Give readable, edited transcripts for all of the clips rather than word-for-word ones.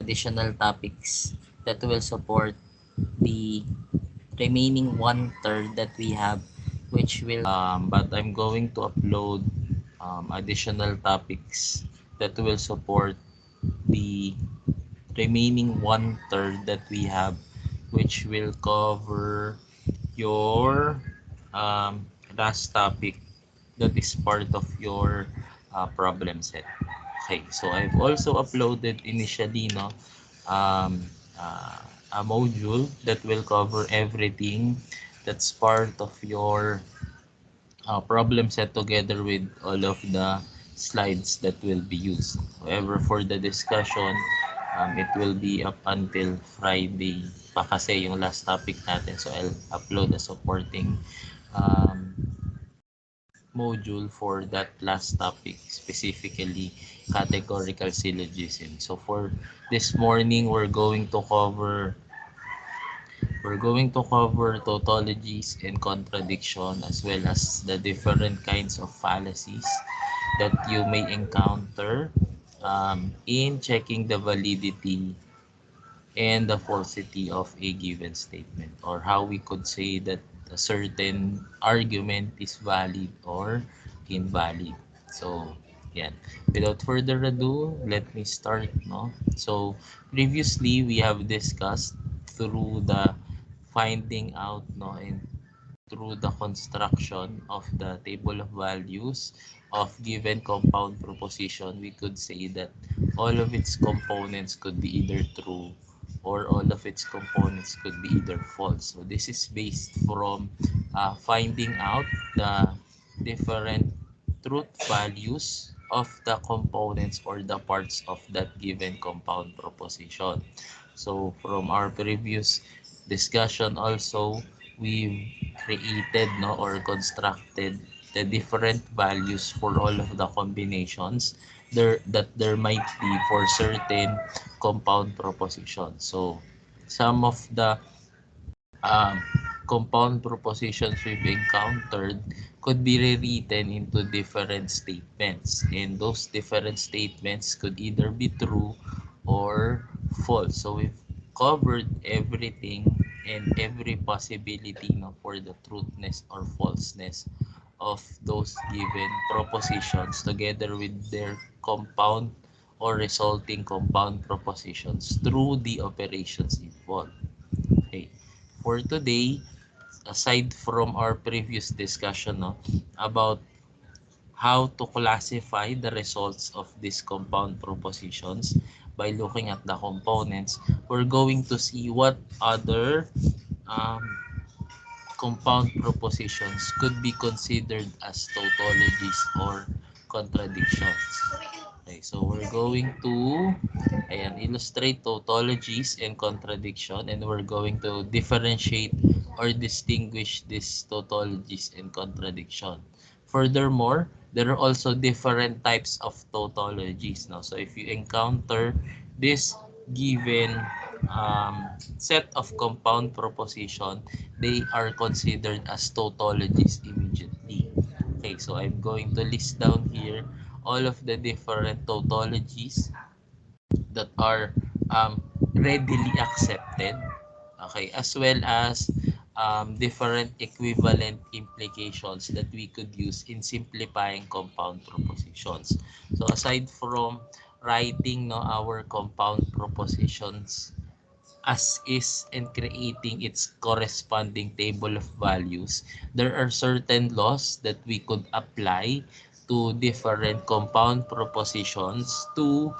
additional topics that will support the remaining one-third that we have, which will but I'm going to upload additional topics that will support the remaining one-third that we have, which will cover your last topic that is part of your problem set. Okay, so I've also uploaded initially um, uh, a module that will cover everything that's part of your problem set together with all of the slides that will be used. However, for the discussion, it will be up until Friday pa kasi yung last topic natin. So I'll upload a supporting um, module for that last topic, specifically categorical syllogism. So for this morning, we're going to cover tautologies and contradiction, as well as the different kinds of fallacies that you may encounter in checking the validity and the falsity of a given statement, or how we could say that a certain argument is valid or invalid. So, yeah. Without further ado, let me start, no? So, previously we have discussed through the finding out, no, and through the construction of the table of values of given compound proposition, we could say that all of its components could be either true or all of its components could be either false. So this is based from finding out the different truth values of the components or the parts of that given compound proposition. So from our previous discussion also, we created, no, or constructed the different values for all of the combinations there might be for certain compound propositions. So some of the um, compound propositions we've encountered could be rewritten into different statements, and those different statements could either be true or false. So we've covered everything and every possibility, for the truthness or falseness of those given propositions together with their compound or resulting compound propositions through the operations involved. Okay. For today, aside from our previous discussion, about how to classify the results of these compound propositions by looking at the components, we're going to see what other um, compound propositions could be considered as tautologies or contradictions. Okay, so we're going to illustrate tautologies and contradiction, and we're going to differentiate or distinguish these tautologies and contradiction. Furthermore, there are also different types of tautologies now. So if you encounter this given set of compound proposition, they are considered as tautologies immediately. Okay, so I'm going to list down here all of the different tautologies that are readily accepted, okay, as well as different equivalent implications that we could use in simplifying compound propositions. So aside from writing, our compound propositions as is and creating its corresponding table of values, there are certain laws that we could apply to different compound propositions to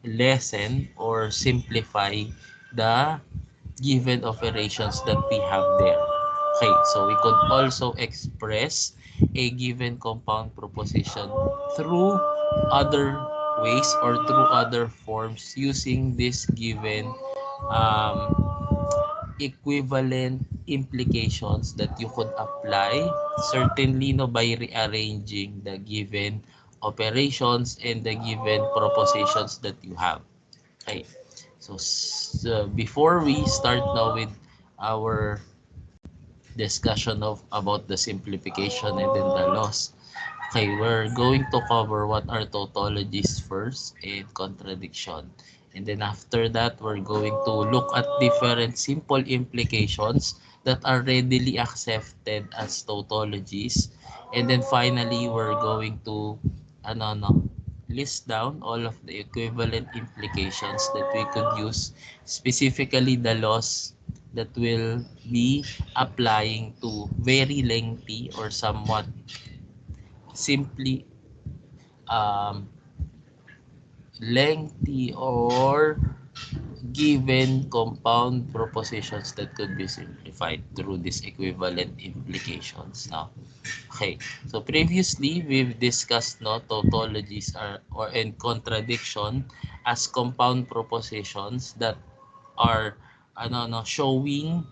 lessen or simplify the given operations that we have there. Okay, so we could also express a given compound proposition through other ways or through other forms using this given um, equivalent implications that you could apply, certainly, by rearranging the given operations and the given propositions that you have. Okay, so before we start now with our discussion of about the simplification and then the loss, okay, we're going to cover what are tautologies first and contradiction. And then after that, we're going to look at different simple implications that are readily accepted as tautologies. And then finally, we're going to ano, no, list down all of the equivalent implications that we could use, specifically the laws that will be applying to very lengthy or somewhat simply um, lengthy or given compound propositions that could be simplified through these equivalent implications now. Okay, so previously we've discussed no tautologies are or in contradiction as compound propositions that are ano no showing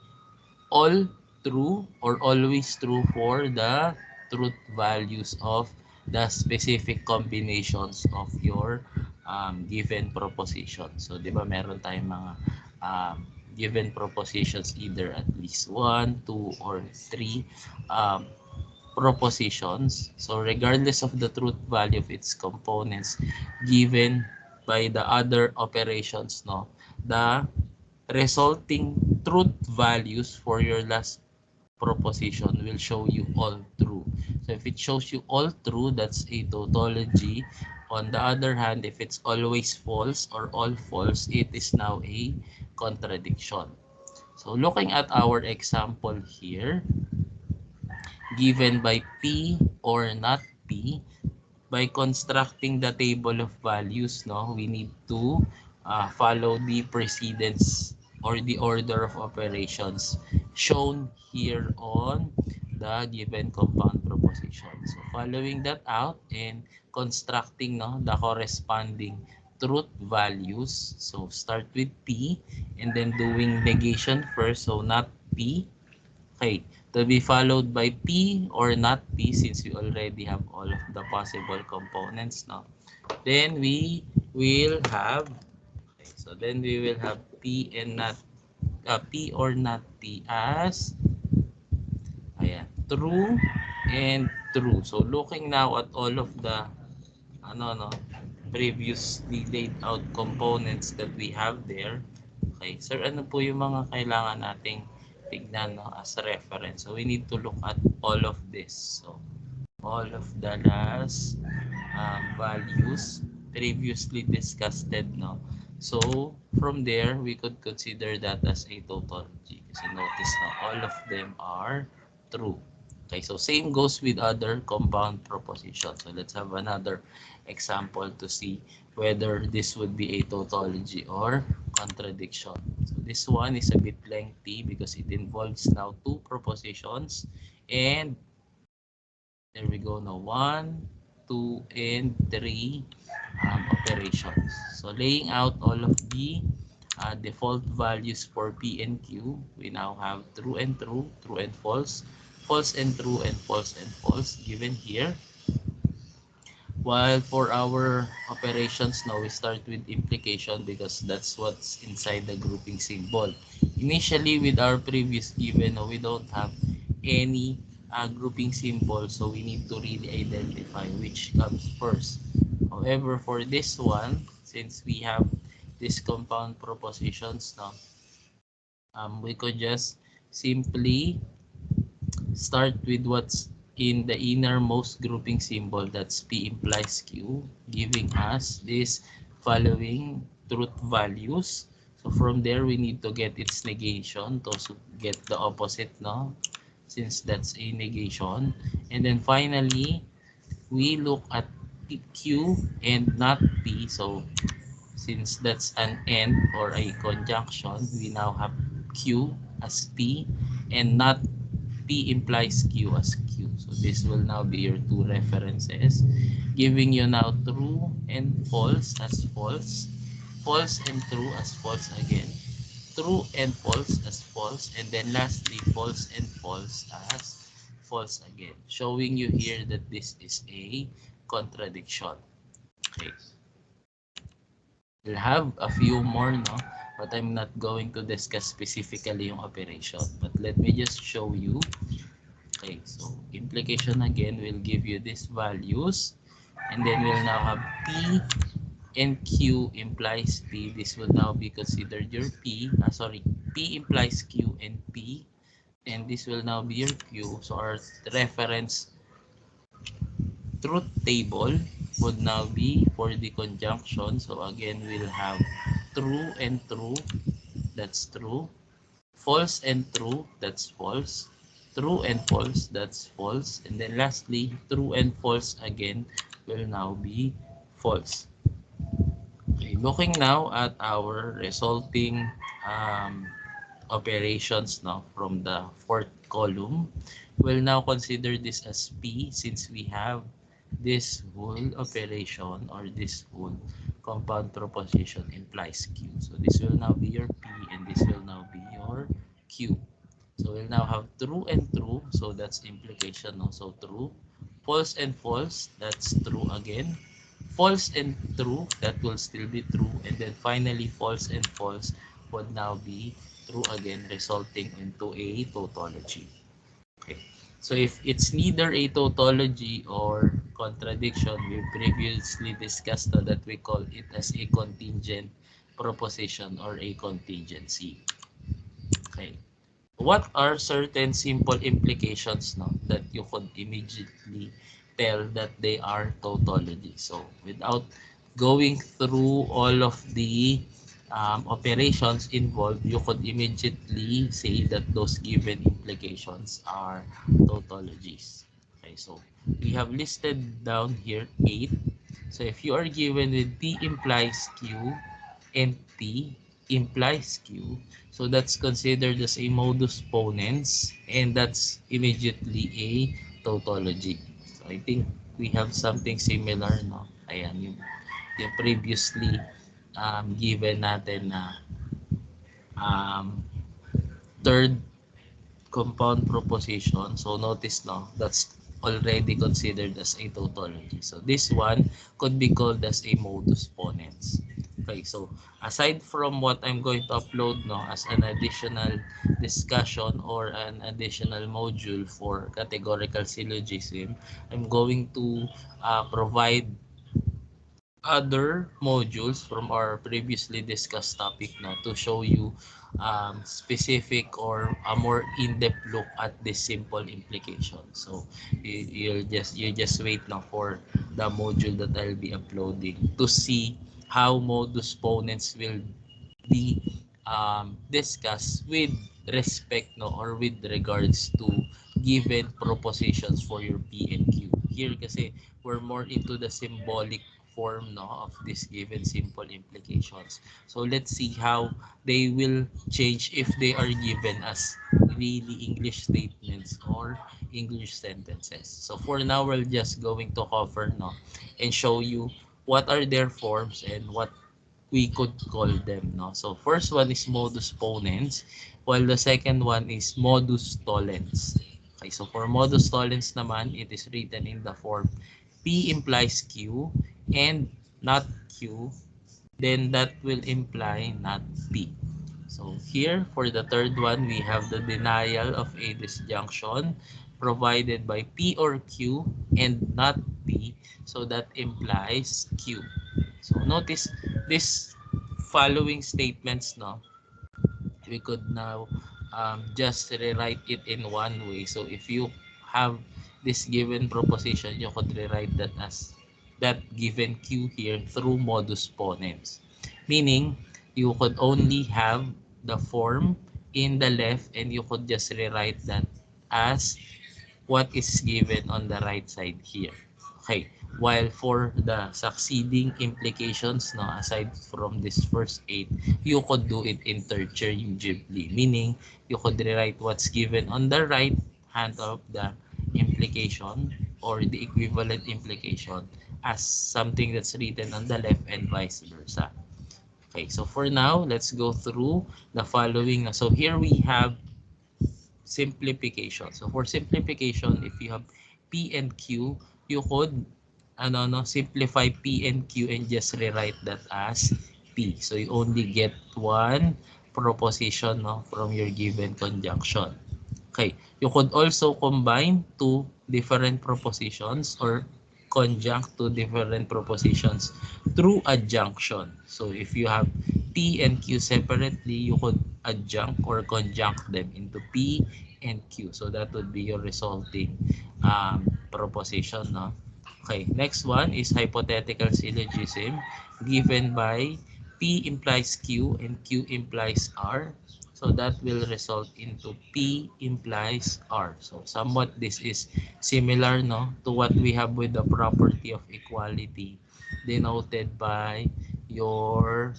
all true or always true for the truth values of the specific combinations of your given proposition. So, di ba meron tayong mga given propositions either at least one, two, or three um, propositions. So, regardless of the truth value of its components given by the other operations, no, the resulting truth values for your last proposition will show you all true. So if it shows you all true, that's a tautology. On the other hand, if it's always false or all false, it is now a contradiction. So looking at our example here, given by P or not P, by constructing the table of values, no, we need to follow the precedence or the order of operations shown here on the given compound proposition. So following that out and constructing no, the corresponding truth values. So start with P and then doing negation first. So not P. Okay, to be followed by P or not P since we already have all of the possible components now. Then we will have, okay, so then we will have P and not, P or not P as, ayan, true and true. So looking now at all of the, ano, no, previously laid out components that we have there. Okay, sir, ano po yung mga kailangan nating tignan no, as reference? So we need to look at all of this. So all of the last values previously discussed, no? So from there, we could consider that as a tautology. Kasi notice na all of them are true. Okay, so same goes with other compound propositions. So let's have another example to see whether this would be a tautology or contradiction. So this one is a bit lengthy because it involves now two propositions, and there we go now, one, two, and three operations. So laying out all of the default values for P and Q, we now have true and false, false and true, and false and false given here. While for our operations now, we start with implication because that's what's inside the grouping symbol. Initially, with our previous given, we don't have any grouping symbol, so we need to really identify which comes first. However, for this one, since we have these compound propositions now, we could just simply start with what's in the innermost grouping symbol, that's P implies Q, giving us this following truth values. So from there, we need to get its negation to get the opposite, no? Since that's a negation. And then finally, we look at Q and not P. So since that's an and or a conjunction, we now have Q as P and not P implies Q as Q. So this will now be your two references, giving you now true and false as false, false and true as false again, true and false as false, and then lastly false and false as false again, showing you here that this is a contradiction. Okay. We'll have a few more, no? But I'm not going to discuss specifically yung operation. But let me just show you. Okay, so implication again will give you these values. And then we'll now have P and Q implies P, this will now be considered your P. P implies Q and P, and this will now be your Q. So our reference truth table would now be for the conjunction. So again, we'll have true and true, that's true. False and true, that's false. True and false, that's false. And then lastly, true and false again will now be false. Okay, looking now at our resulting operations now from the fourth column, we'll now consider this as P since we have this whole operation or this whole compound proposition implies Q. So this will now be your P and this will now be your Q. So we'll now have true and true. So that's implication also true. False and false. That's true again. False and true. That will still be true. And then finally false and false would now be true again, resulting into a tautology. Okay. So if it's neither a tautology or contradiction, we previously discussed that we call it as a contingent proposition or a contingency. Okay. What are certain simple implications now that you could immediately tell that they are tautology? So without going through all of the operations involved, you could immediately say that those given implications are tautologies. Okay, so we have listed down here 8. So if you are given with P implies Q and P implies Q, so that's considered as a modus ponens and that's immediately a tautology. So I think we have something similar, no? Ayan, yung previously given natin na um, third compound proposition. So notice no, that's already considered as a tautology. So this one could be called as a modus ponens. Okay, so aside from what I'm going to upload no as an additional discussion or an additional module for categorical syllogism, I'm going to provide other modules from our previously discussed topic now to show you specific or a more in-depth look at this simple implication. So you just wait now for the module that I'll be uploading to see how modus ponens will be discussed with respect no or with regards to given propositions for your P and Q. Here kasi we're more into the symbolic form no of this given simple implications. So let's see how they will change if they are given as really English statements or English sentences. So for now we're just going to cover no and show you what are their forms and what we could call them. No? So first one is modus ponens, while the second one is modus tollens. Okay, so for modus tollens naman, it is written in the form P implies Q and not Q, then that will imply not P. So here, for the third one, we have the denial of a disjunction provided by P or Q and not P. So that implies Q. So notice this following statements, no? We could now just rewrite it in one way. So if you have this given proposition, you could rewrite that as that given Q here through modus ponens. Meaning, you could only have the form in the left and you could just rewrite that as what is given on the right side here. Okay, while for the succeeding implications, no, aside from this first 8, you could do it interchangeably, meaning you could rewrite what's given on the right hand of the implication or the equivalent implication as something that's written on the left and vice versa. Okay, so for now, let's go through the following. So here we have simplification. So for simplification, if you have P and Q, you could simplify P and Q and just rewrite that as P. So you only get one proposition no, from your given conjunction. Okay, you could also combine two different propositions or conjunct two different propositions through adjunction. So if you have P and Q separately, you could adjunct or conjunct them into P and Q. So that would be your resulting proposition. No? Okay, next one is hypothetical syllogism given by P implies Q and Q implies R. So that will result into P implies R. So somewhat this is similar no to what we have with the property of equality denoted by your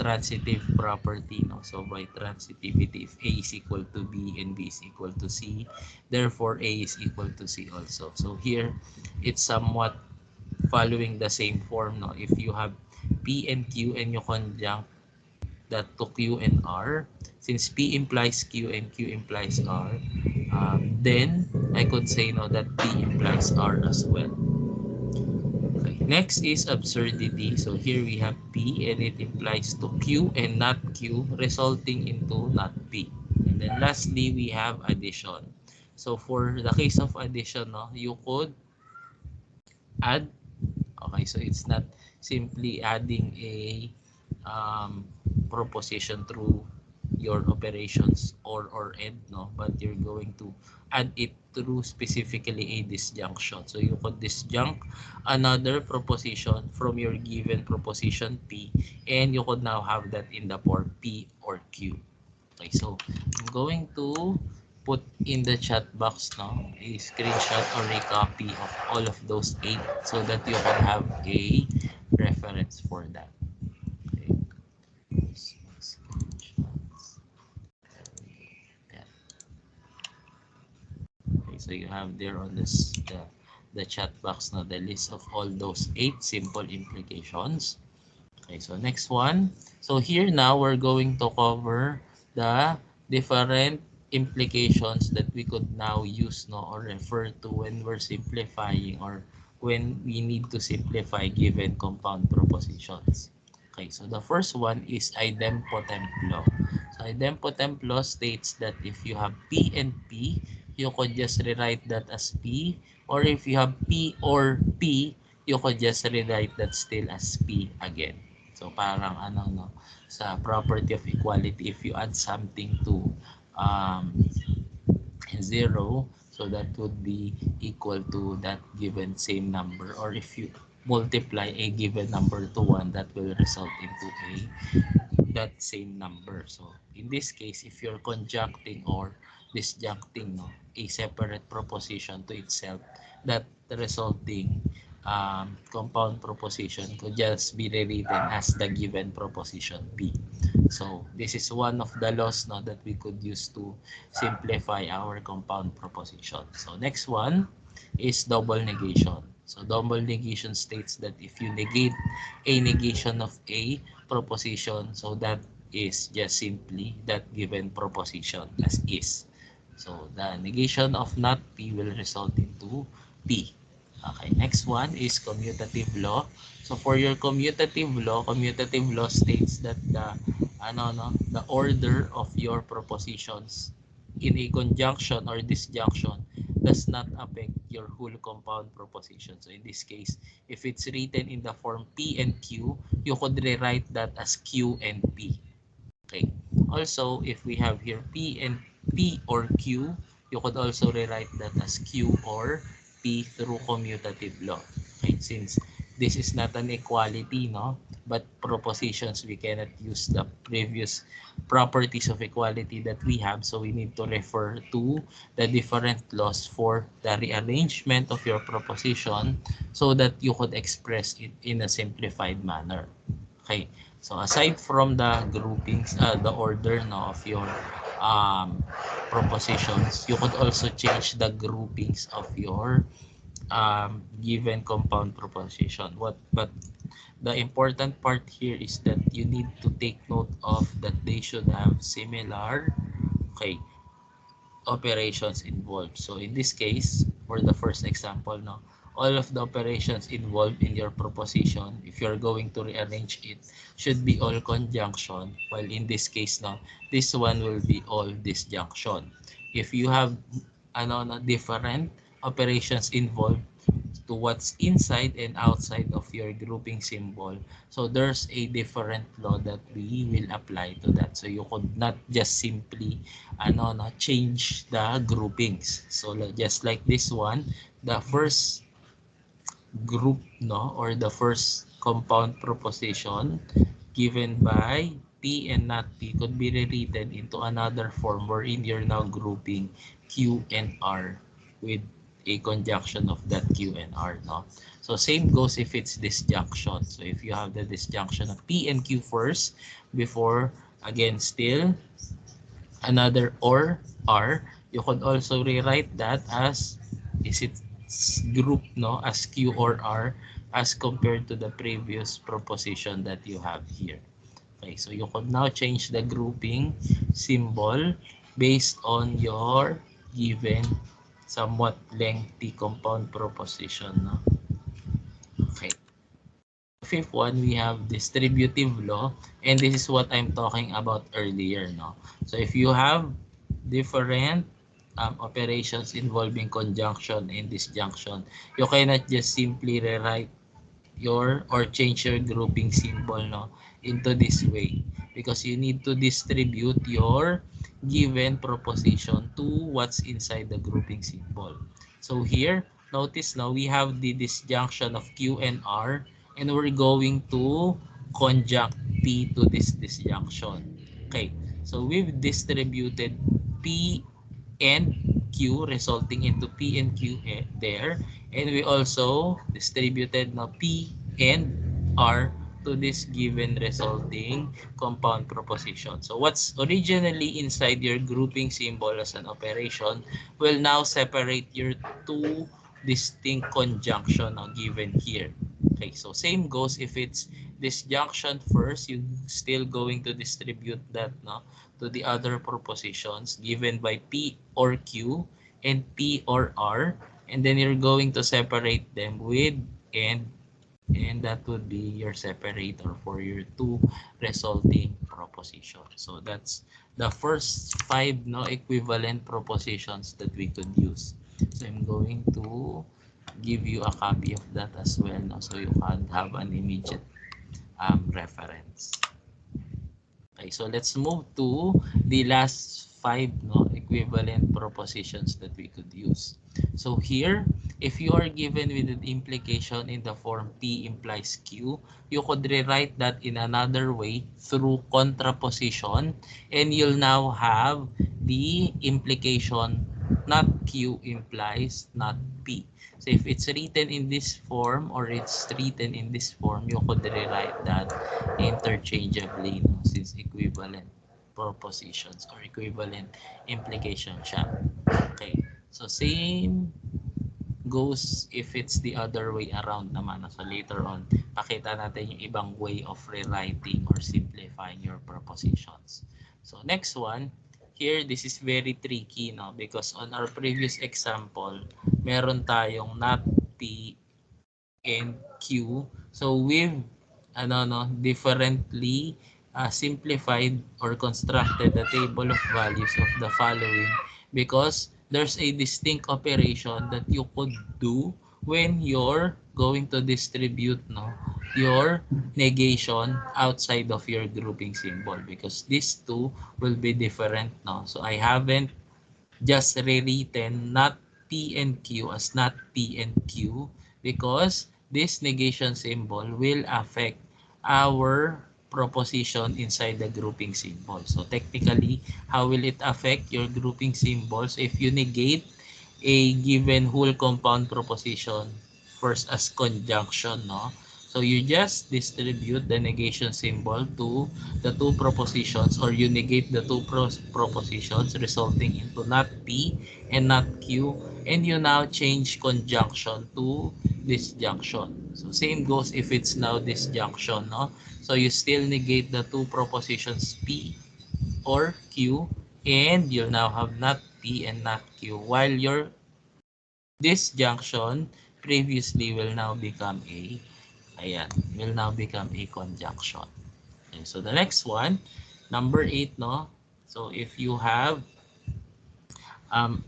transitive property no. So by transitivity, if A is equal to B and B is equal to C, therefore A is equal to C also. So here it's somewhat following the same form no. If you have P and Q and you conjunct that to Q and R, since P implies Q and Q implies R, then I could say no that P implies R as well. Okay. Next is absurdity. So here we have P and it implies to Q and not Q, resulting into not P. And then lastly, we have addition. So for the case of addition, no, you could add. Okay, so it's not simply adding a proposition through your operations or end, no, but you're going to add it through specifically a disjunction. So you could disjunct another proposition from your given proposition P, and you could now have that in the form P or Q. Okay, so I'm going to put in the chat box now a screenshot or a copy of all of those 8 so that you can have a reference for that. Okay, so screenshots. Yeah. Okay, so you have there on this the chat box now the list of all those 8 simple implications. Okay, so next one. So here now we're going to cover the different implications that we could now use no or refer to when we're simplifying or when we need to simplify given compound propositions. Okay, so the first one is idempotent law. So idempotent law states that if you have P and P, you could just rewrite that as P, or if you have P or P, you could just rewrite that still as P again. So parang ano no sa property of equality, if you add something to um, 0, so that would be equal to that given same number, or if you multiply a given number to 1, that will result into a that same number. So in this case, if you're conjuncting or disjuncting no, a separate proposition to itself, that resulting compound proposition could just be rewritten as the given proposition P. So this is one of the laws no, that we could use to simplify our compound proposition. So next one is double negation. So double negation states that if you negate a negation of a proposition, so that is just simply that given proposition as is. So the negation of not P will result into P. Okay, next one is commutative law. So for your commutative law states that the the order of your propositions in a conjunction or disjunction does not affect your whole compound proposition. So in this case, if it's written in the form P and Q, you could rewrite that as Q and P. Okay. Also, if we have here P and P or Q, you could also rewrite that as Q or P through commutative law. Okay, since this is not an equality, no, but propositions, we cannot use the previous properties of equality that we have, so we need to refer to the different laws for the rearrangement of your proposition so that you could express it in a simplified manner. Okay, so aside from the groupings, the order no, of your um, propositions, you could also change the groupings of your given compound proposition. But the important part here is that you need to take note of that they should have similar, okay, operations involved. So in this case, for the first example, no, all of the operations involved in your proposition, if you're going to rearrange it, should be all conjunction. While in this case, no, this one will be all disjunction. If you have different operations involved, to what's inside and outside of your grouping symbol. So there's a different law that we will apply to that. So you could not just simply change the groupings. So just like this one, the first group or the first compound proposition given by P and not P could be rewritten into another form wherein you're now grouping Q and R with a conjunction of that Q and R, no? So same goes if it's disjunction. So if you have the disjunction of P and Q first before, again, still another or R, you could also rewrite that as is it group, no, as Q or R as compared to the previous proposition that you have here. Okay, so you could now change the grouping symbol based on your given somewhat lengthy compound proposition, no? Okay. Fifth one, we have distributive law, and this is what I'm talking about earlier, no? So if you have different operations involving conjunction and disjunction, you cannot just simply rewrite your or change your grouping symbol, no, into this way, because you need to distribute your given proposition to what's inside the grouping symbol. So here, notice now we have the disjunction of Q and R, and we're going to conjunct P to this disjunction. Okay, so we've distributed P and Q resulting into P and Q there, and we also distributed na P and R to this given resulting compound proposition. So what's originally inside your grouping symbol as an operation will now separate your two distinct conjunction now given here. Okay, so same goes if it's disjunction first, you still going to distribute that, no, to the other propositions given by P or Q and P or R, and then you're going to separate them with and that would be your separator for your two resulting propositions. So that's the first five, no, equivalent propositions that we could use. So I'm going to give you a copy of that as well, no, so you can have an immediate reference. Okay, so let's move to the last five, no, equivalent propositions that we could use. So here, if you are given with an implication in the form P implies Q, you could rewrite that in another way through contraposition, and you'll now have the implication not Q implies not P. So if it's written in this form or it's written in this form, you could rewrite that interchangeably, no, since equivalent propositions or equivalent implication siya. Okay, so same goes if it's the other way around naman. So later on, pakita natin yung ibang way of rewriting or simplifying your propositions. So next one, here this is very tricky, no, because on our previous example, meron tayong not P and Q. So we've differently simplified or constructed the table of values of the following, because there's a distinct operation that you could do when you're going to distribute, no, your negation outside of your grouping symbol, because these two will be different, no. So I haven't just rewritten not P and Q as not P and Q, because this negation symbol will affect our proposition inside the grouping symbol. So technically, how will it affect your grouping symbols if you negate a given whole compound proposition first as conjunction, no? So you just distribute the negation symbol to the two propositions, or you negate the two propositions resulting into not P and not Q, and you now change conjunction to disjunction. So same goes if it's now disjunction, no? So you still negate the two propositions P or Q, and you now have not P and not Q, while your disjunction previously will now become a will now become a conjunction. Okay, so the next one, number 8, no? So if you have um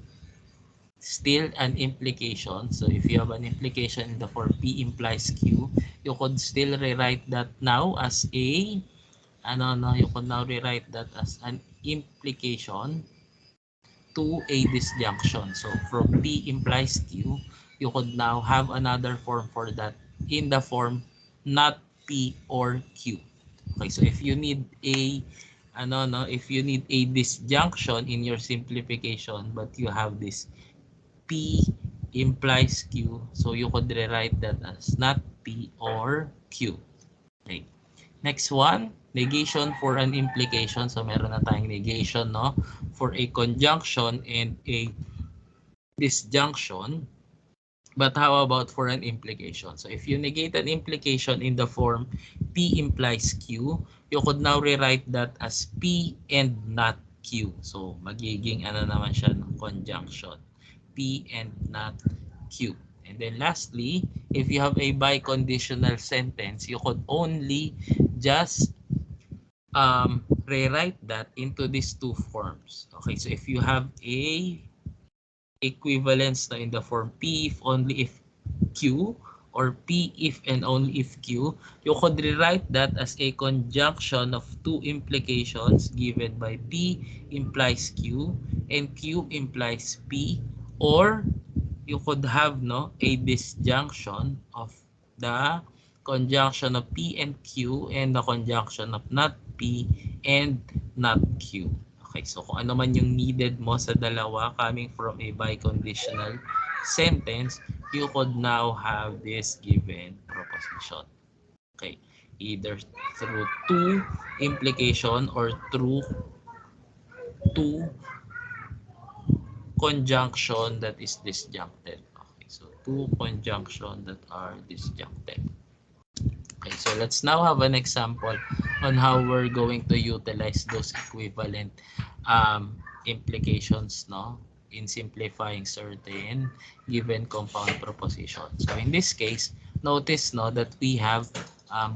still an implication. So if you have an implication in the form P implies Q, you could still rewrite that now as a, you could now rewrite that as an implication to a disjunction. So from P implies Q, you could now have another form for that in the form not P or Q. Okay, so if you need a if you need a disjunction in your simplification, but you have this P implies Q, so you could rewrite that as not P or Q. Okay. Next one, negation for an implication. So meron na tayong negation, no? For a conjunction and a disjunction. But how about for an implication? So if you negate an implication in the form P implies Q, you could now rewrite that as P and not Q. So magiging naman siya ng conjunction. P and not Q. And then lastly, if you have a biconditional sentence, you could only just rewrite that into these two forms. Okay, so if you have a equivalence na in the form P if only if Q or P if and only if Q, you could rewrite that as a conjunction of two implications given by P implies Q and Q implies P, or you could have a disjunction of the conjunction of P and Q and the conjunction of not P and not Q. Okay, so kung ano man yung needed mo sa dalawa coming from a biconditional sentence, you could now have this given proposition. Okay, either through two implication or through two conjunction that is disjuncted. Okay, so two conjunction that are disjuncted. Okay, so let's now have an example on how we're going to utilize those equivalent implications, no, in simplifying certain given compound proposition. So in this case, notice that we have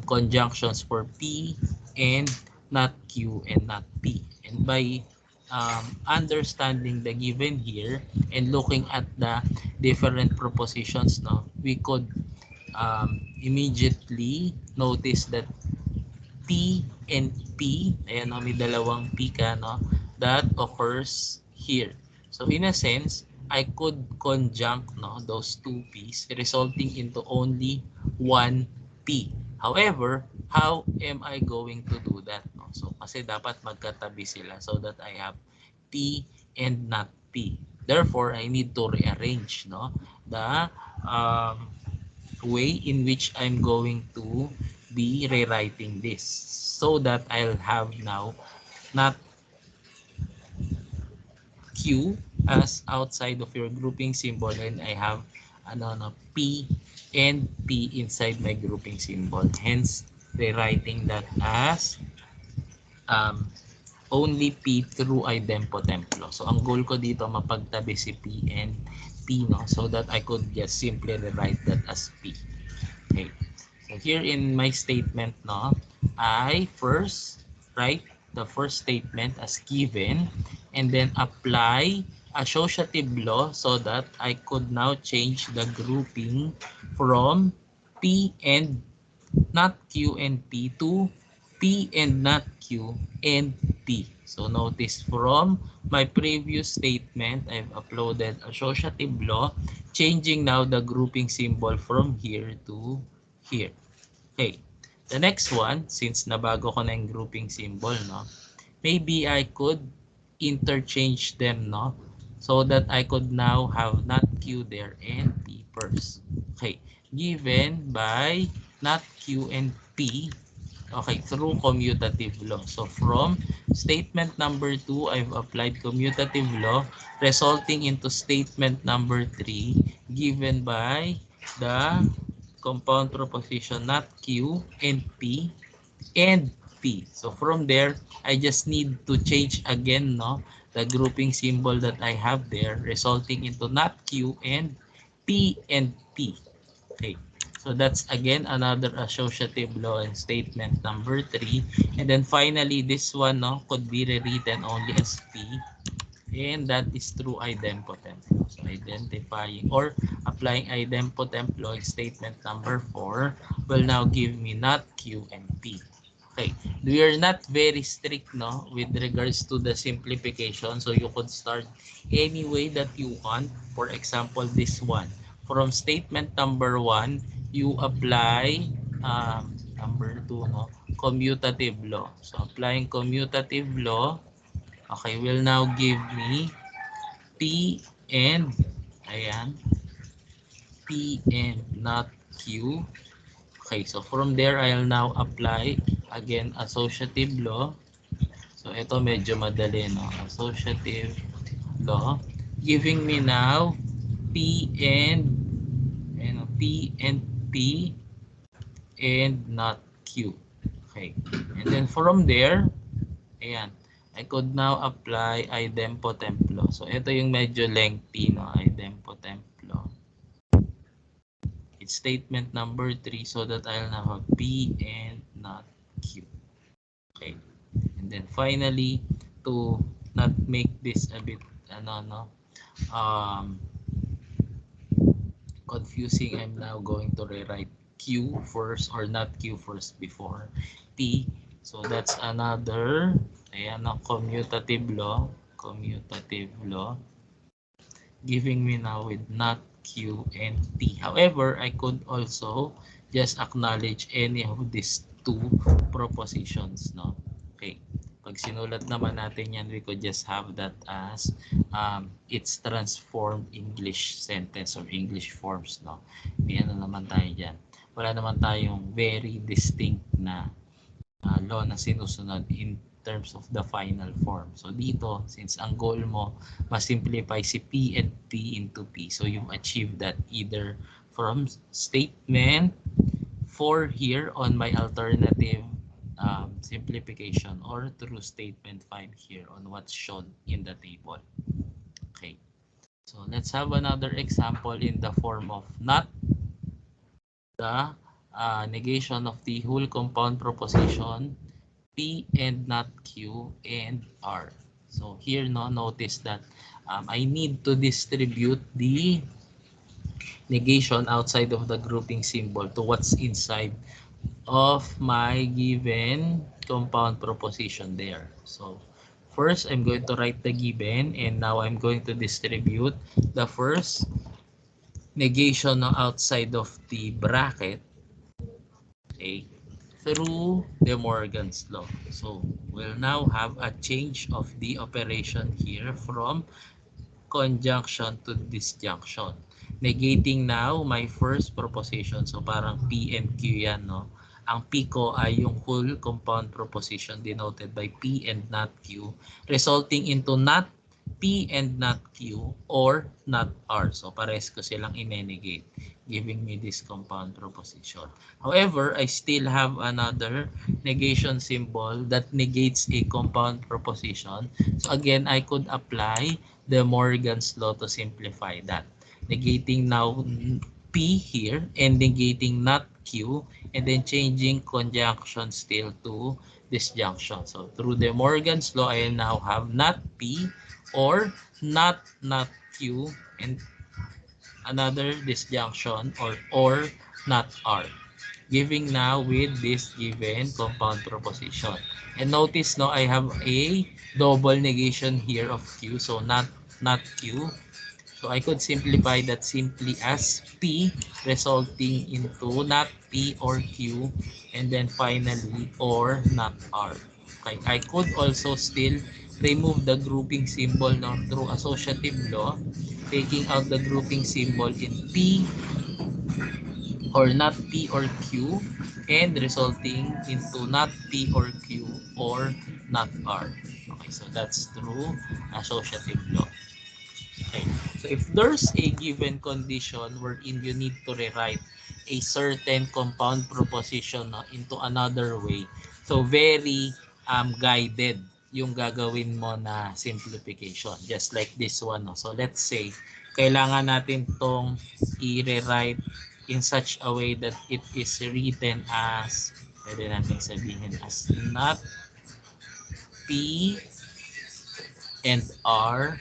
conjunctions for P and not Q and not P. And by understanding the given here and looking at the different propositions, we could immediately notice that P and P, ayan, may dalawang P ka, that occurs here. So in a sense, I could conjunct those two P's resulting into only one P. However, how am I going to do that? So kasi dapat magkatabi sila so that I have P and not P. Therefore, I need to rearrange the way in which I'm going to be rewriting this so that I'll have now not Q as outside of your grouping symbol, and I have P and P inside my grouping symbol, hence rewriting that as only P through idempo templo. So ang goal ko dito mapagtabi si P and P, so that I could just simply rewrite that as P. Okay. So here in my statement, I first write the first statement as given and then apply associative law so that I could now change the grouping from P and not Q and P to P and not Q and P. So notice from my previous statement, I've uploaded associative law, changing now the grouping symbol from here to here. Okay. The next one, since nabago ko na yung grouping symbol, maybe I could interchange them, so that I could now have not Q there and P first. Okay. Given by not Q and P, okay, through commutative law. So from statement number 2, I've applied commutative law resulting into statement number 3 given by the compound proposition not Q and P and P. So from there, I just need to change again the grouping symbol that I have there resulting into not Q and P. Okay. So that's again another associative law and statement number 3. And then finally, this one could be rewritten only as P And that is through idempotent. So identifying or applying idempotent law in statement number 4 will now give me not Q and P. Okay, we are not very strict no with regards to the simplification, so you could start any way that you want. For example, this one from statement number 1 you apply number 2 no commutative law. So applying commutative law, okay, will now give me P and ayan, P and not Q. Okay, so from there I'll now apply again associative law. So ito medyo madali no, associative law giving me now P and P and P and not Q. Okay, and then from there ayan, I could now apply idempotent law. So ito yung medyo lengthy no, idempotent law. It's statement number 3 so that I'll now have P and not Q. Okay. And then finally, to not make this a bit um, confusing, I'm now going to rewrite Q first or not Q first before P. So that's another ayan, commutative law giving me now with not Q and T. However, I could also just acknowledge any of these two propositions. No? Okay. Pag sinulat naman natin yan, we could just have that as it's transformed English sentence or English forms. No? May ano naman tayo dyan. Wala naman tayong very distinct na law na sinusunod in terms of the final form. So dito, since ang goal mo, ma-simplify si P and P into P. So you've achieved that either from statement 4 here on my alternative simplification or through statement 5 here on what's shown in the table. Okay. So let's have another example in the form of not the negation of the whole compound proposition P and not Q and R. So here no, notice that I need to distribute the negation outside of the grouping symbol to what's inside of my given compound proposition there. So first I'm going to write the given and now I'm going to distribute the first negation outside of the bracket, okay, through De Morgan's law. So we'll now have a change of the operation here from conjunction to disjunction. Negating now my first proposition. So parang P and Q yan, no? Ang P ko ay yung whole compound proposition denoted by P and not Q, resulting into not P and not Q or not R. So pares ko silang i-negate, giving me this compound proposition. However, I still have another negation symbol that negates a compound proposition. So again, I could apply De Morgan's law to simplify that. Negating now P here and negating not Q and then changing conjunction still to disjunction. So through De Morgan's law, I now have not P or not Q and another disjunction or not R, giving now with this given compound proposition. And notice no, I have a double negation here of Q, so not Q. So I could simplify that simply as P resulting into not P or Q and then finally or not R. Okay, I could also still remove the grouping symbol no, through associative law, taking out the grouping symbol in P or not P or Q and resulting into not P or Q or not R. Okay, so that's through associative law. Okay, so if there's a given condition wherein you need to rewrite a certain compound proposition no, into another way, so very guided yung gagawin mo na simplification, just like this one. No? So let's say, kailangan natin tong i-rewrite in such a way that it is written as, pwede natin sabihin as not P and R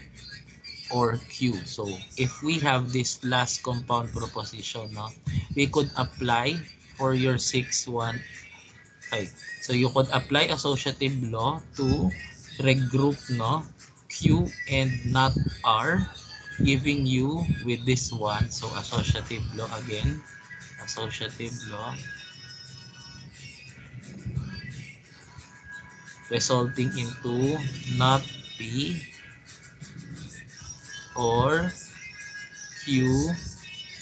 or Q. So if we have this last compound proposition, no, we could apply for your 6-1. Okay. So you could apply associative law to regroup, no, Q and not R, giving you with this one. So associative law again, associative law, resulting into not P or Q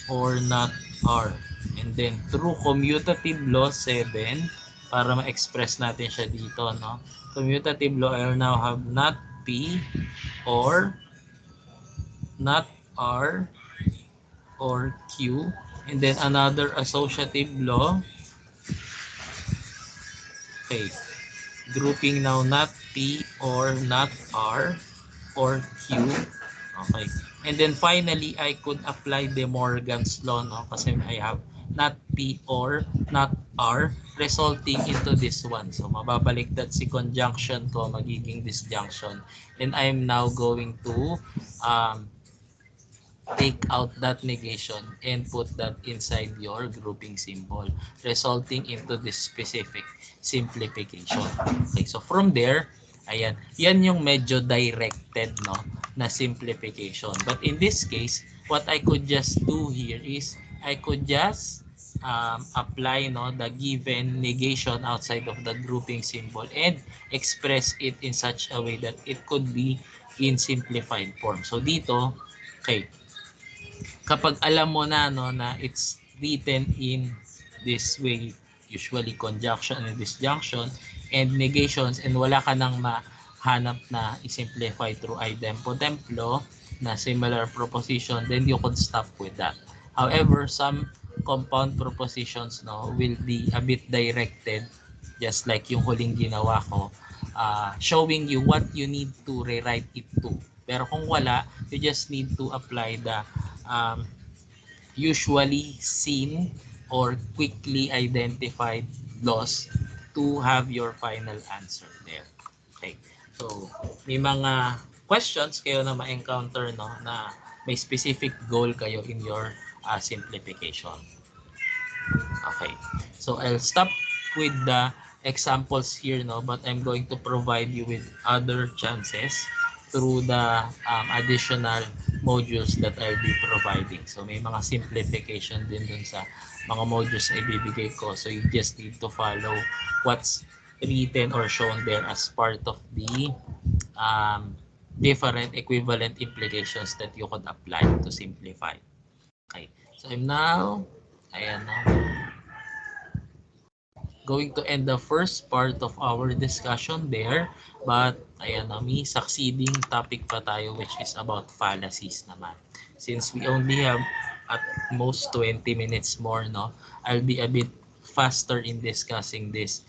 or not R. And then through commutative law 7, para ma-express natin siya dito, no? Commutative law, I now have not P or not R or Q. And then another associative law, okay, grouping now not P or not R or Q. Okay. And then finally, I could apply De Morgan's law, no? Kasi I have not P or not R resulting into this one. So, mababalik that si conjunction ko, magiging disjunction. And I'm now going to um, take out that negation and put that inside your grouping symbol, resulting into this specific simplification. Okay, so from there, ayan, yan yung medyo directed, no, na simplification. But in this case, what I could just do here is I could just apply, no, the given negation outside of the grouping symbol and express it in such a way that it could be in simplified form. So dito, okay, kapag alam mo na, no, na it's written in this way, usually conjunction and disjunction and negations, and wala ka nang mahanap na i-simplify through idempotent law na similar proposition, then you could stop with that. However, some compound propositions, no, will be a bit directed, just like yung huling ginawa ko, showing you what you need to rewrite it to. Pero kung wala, you just need to apply the um, usually seen or quickly identified loss to have your final answer there. Okay. So, may mga questions kayo na ma-encounter, no, na may specific goal kayo in your simplification. Okay. So, I'll stop with the examples here, no, but I'm going to provide you with other chances through the additional modules that I'll be providing. So, may mga simplification din dun sa mga modules na ibibigay ko. So, you just need to follow what's written or shown there as part of the different equivalent implications that you could apply to simplify. Okay. So, I'm now, ayan na, going to end the first part of our discussion there. But, ayan na, may succeeding topic pa tayo which is about fallacies naman. Since we only have at most 20 minutes more, no, I'll be a bit faster in discussing this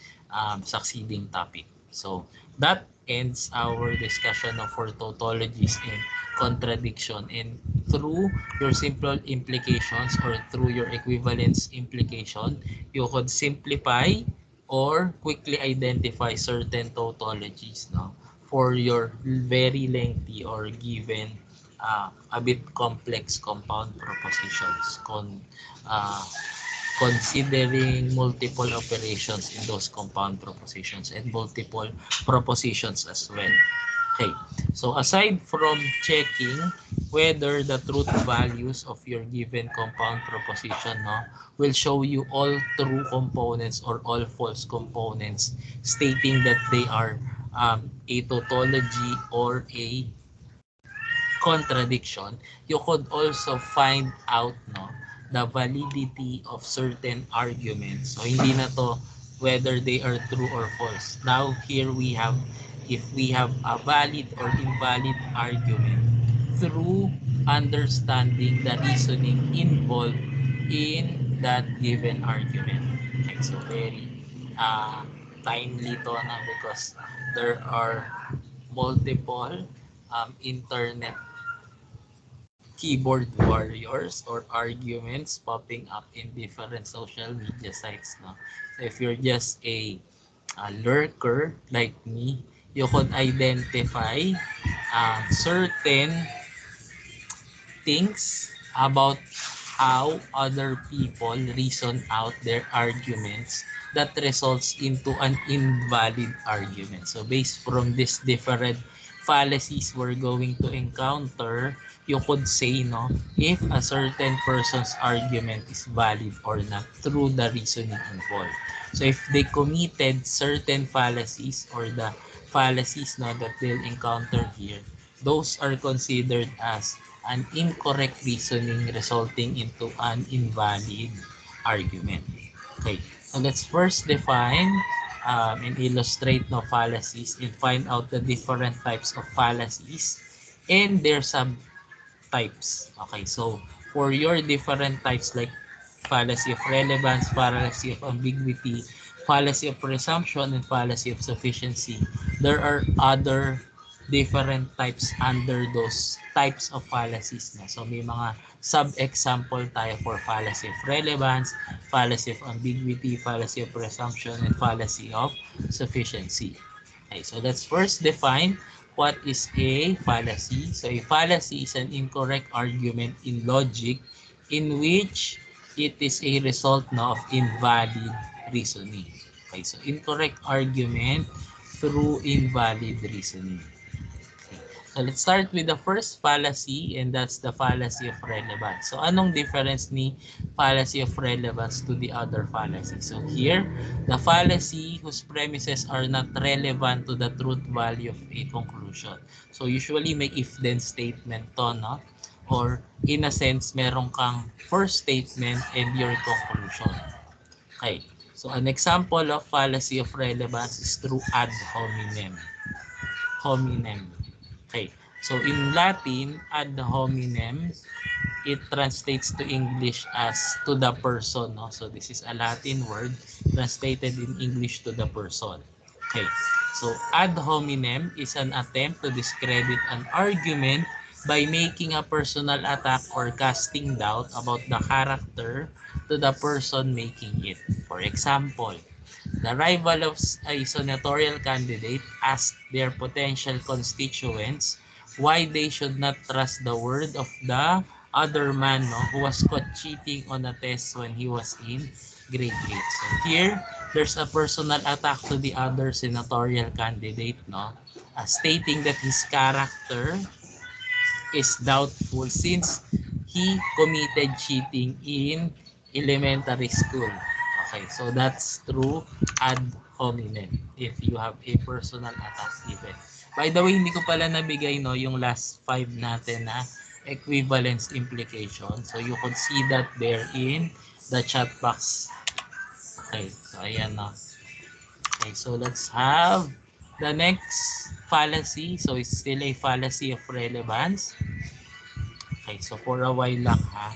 succeeding topic. So, that ends our discussion of for tautologies and contradiction. And through your simple implications or through your equivalence implication, you could simplify or quickly identify certain tautologies, no, for your very lengthy or given a bit complex compound propositions uh, considering multiple operations in those compound propositions and multiple propositions as well. Okay, so aside from checking whether the truth values of your given compound proposition, no, will show you all true components or all false components, stating that they are a tautology or a contradiction, you could also find out, no, the validity of certain arguments. So hindi na to whether they are true or false. Now here we have, if we have a valid or invalid argument through understanding the reasoning involved in that given argument. Okay, so very timely to na, because there are multiple internet keyboard warriors or arguments popping up in different social media sites, no? So if you're just a lurker like me, you could identify certain things about how other people reason out their arguments that results into an invalid argument. So based from these different fallacies we're going to encounter, you could say no if a certain person's argument is valid or not through the reasoning involved. So if they committed certain fallacies or the fallacies no that they'll encounter here, those are considered as an incorrect reasoning resulting into an invalid argument. Okay, so let's first define and illustrate no fallacies and find out the different types of fallacies and their subtypes. Okay, so for your different types like fallacy of relevance, fallacy of ambiguity, fallacy of presumption, and fallacy of sufficiency, there are other different types under those types of fallacies na. So may mga sub-example tayo for fallacy of relevance, fallacy of ambiguity, fallacy of presumption, and fallacy of sufficiency. Okay, so let's first define what is a fallacy. So a fallacy is an incorrect argument in logic in which it is a result na of invalid reasoning. Okay, so incorrect argument through invalid reasoning. So let's start with the first fallacy and that's the fallacy of relevance. So anong difference ni fallacy of relevance to the other fallacy? So here, the fallacy whose premises are not relevant to the truth value of a conclusion. So usually may if-then statement to, no? Or in a sense, meron kang first statement and your conclusion. Okay. So an example of fallacy of relevance is through ad hominem. Hominem. Okay. So in Latin, ad hominem, it translates to English as to the person. No? So this is a Latin word translated in English to the person. Okay. So ad hominem is an attempt to discredit an argument by making a personal attack or casting doubt about the character to the person making it. For example, the rival of a senatorial candidate asked their potential constituents why they should not trust the word of the other man no, who was caught cheating on a test when he was in grade 8. So here, there's a personal attack to the other senatorial candidate, no, stating that his character is doubtful since he committed cheating in elementary school. Okay, so that's true ad hominem if you have a personal attack event. By the way, hindi ko pala nabigay no yung last 5 natin na equivalence implication. So you could see that there in the chat box. Okay, so ayan na. Okay, so let's have the next fallacy. So it's still a fallacy of relevance. Okay, so for a while lang ha.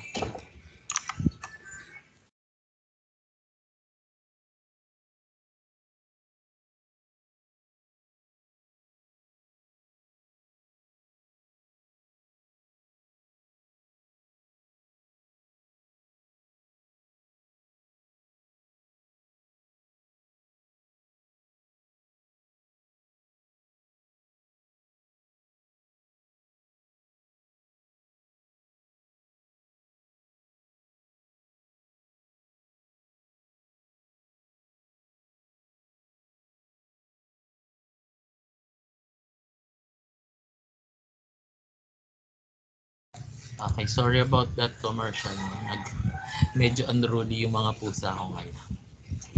Okay, sorry about that commercial. Medyo unruly yung mga pusa ko ngayon.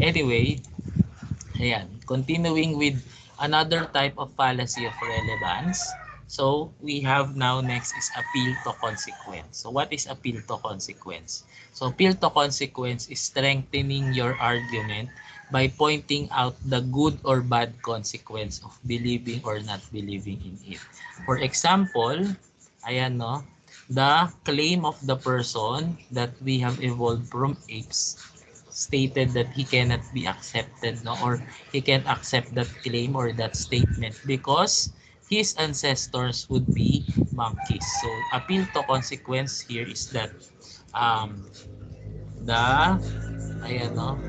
Anyway, ayan. Continuing with another type of fallacy of relevance. So, we have now next is appeal to consequence. So, what is appeal to consequence? So, appeal to consequence is strengthening your argument by pointing out the good or bad consequence of believing or not believing in it. For example, ayan no, the claim of the person that we have evolved from apes stated that he cannot be accepted no or he can't accept that claim or that statement because his ancestors would be monkeys. So appeal to consequence here is that the ayan no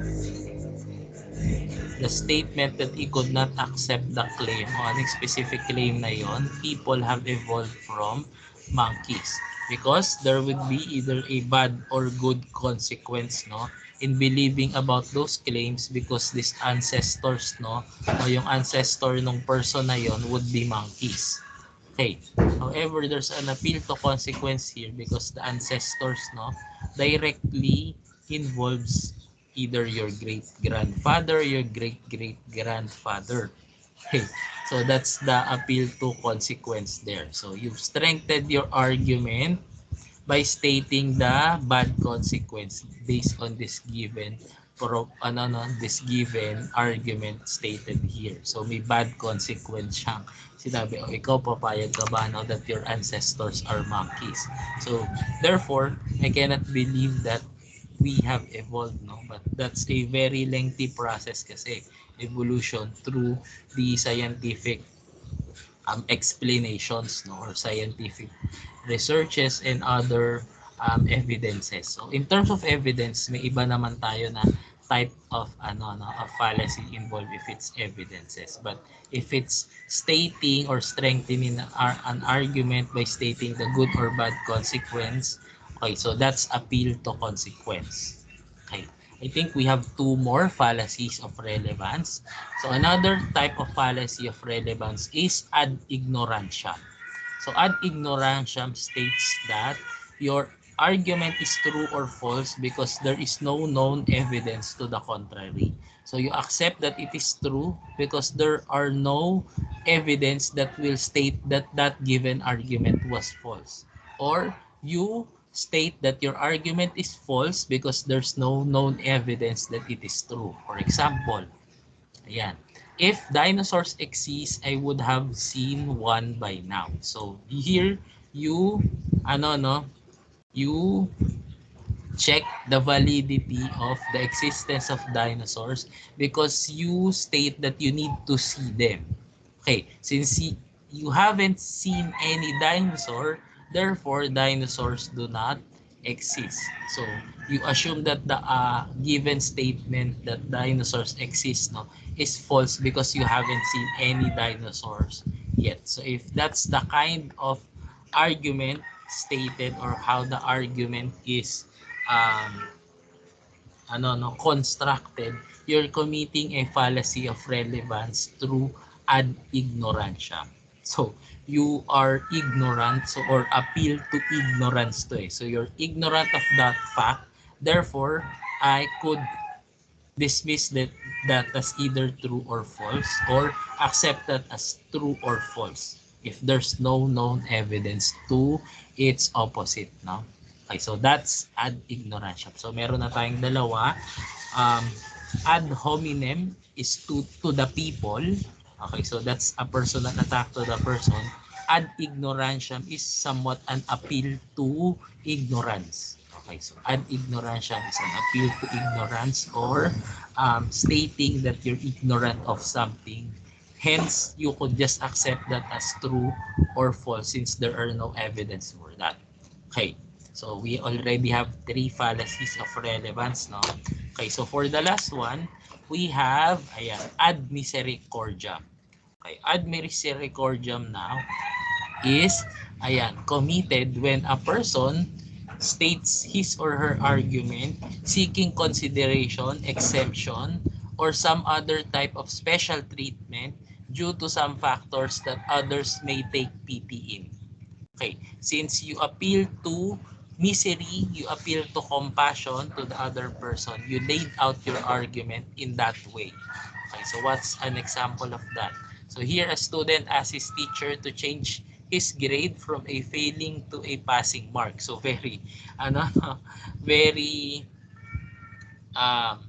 the statement that he could not accept the claim on a specific claim na yon, people have evolved from monkeys because there would be either a bad or good consequence, no, in believing about those claims because these ancestors, no, o yung ancestor ng person na yon would be monkeys. Okay. However, there's an appeal to consequence here because the ancestors, no, directly involves either your great grandfather, your great great grandfather. Okay. So that's the appeal to consequence there. So you've strengthened your argument by stating the bad consequence based on this given this given argument stated here. So may bad consequence siyang sinabi, oh, ikaw papayag ka ba now that your ancestors are monkeys? So therefore, I cannot believe that we have evolved, no, but that's a very lengthy process kasi evolution through the scientific explanations, no, or scientific researches and other evidences. So in terms of evidence, may iba naman tayo na type of of fallacy involved if it's evidences. But if it's stating or strengthening an argument by stating the good or bad consequence, okay, so that's appeal to consequence. Okay. I think we have two more fallacies of relevance. So another type of fallacy of relevance is ad ignorantiam. So ad ignorantiam states that your argument is true or false because there is no known evidence to the contrary. So you accept that it is true because there are no evidence that will state that that given argument was false. Or you state that your argument is false because there's no known evidence that it is true. For example, ayan, if dinosaurs exist, I would have seen one by now. So here you no, you check the validity of the existence of dinosaurs because you state that you need to see them. Okay, since you haven't seen any dinosaur, therefore dinosaurs do not exist. So you assume that the given statement that dinosaurs exist, no, is false because you haven't seen any dinosaurs yet. So if that's the kind of argument stated or how the argument is um, constructed, you're committing a fallacy of relevance through ad ignorantia. So you are ignorant, so or appeal to ignorance to So you're ignorant of that fact. Therefore, I could dismiss that as either true or false, or accept that as true or false if there's no known evidence to its opposite, no? Okay, so that's ad ignorantiam. So meron na tayong dalawa. um, Ad hominem is to the people. Okay, so that's a personal attack to the person. Ad ignorantiam is somewhat an appeal to ignorance. Okay, so ad ignorantiam is an appeal to ignorance, or stating that you're ignorant of something. Hence, you could just accept that as true or false since there are no evidence for that. Okay, so we already have three fallacies of relevance, no? Okay, so for the last one, we have, ayan, ad misericordiam. Okay, ad misericordiam now is, ayan, committed when a person states his or her argument seeking consideration, exemption, or some other type of special treatment due to some factors that others may take pity in. Okay, since you appeal to misery, you appeal to compassion to the other person, you laid out your argument in that way. Okay, so what's an example of that? So here a student asks his teacher to change his grade from a failing to a passing mark. So very, ano, very um,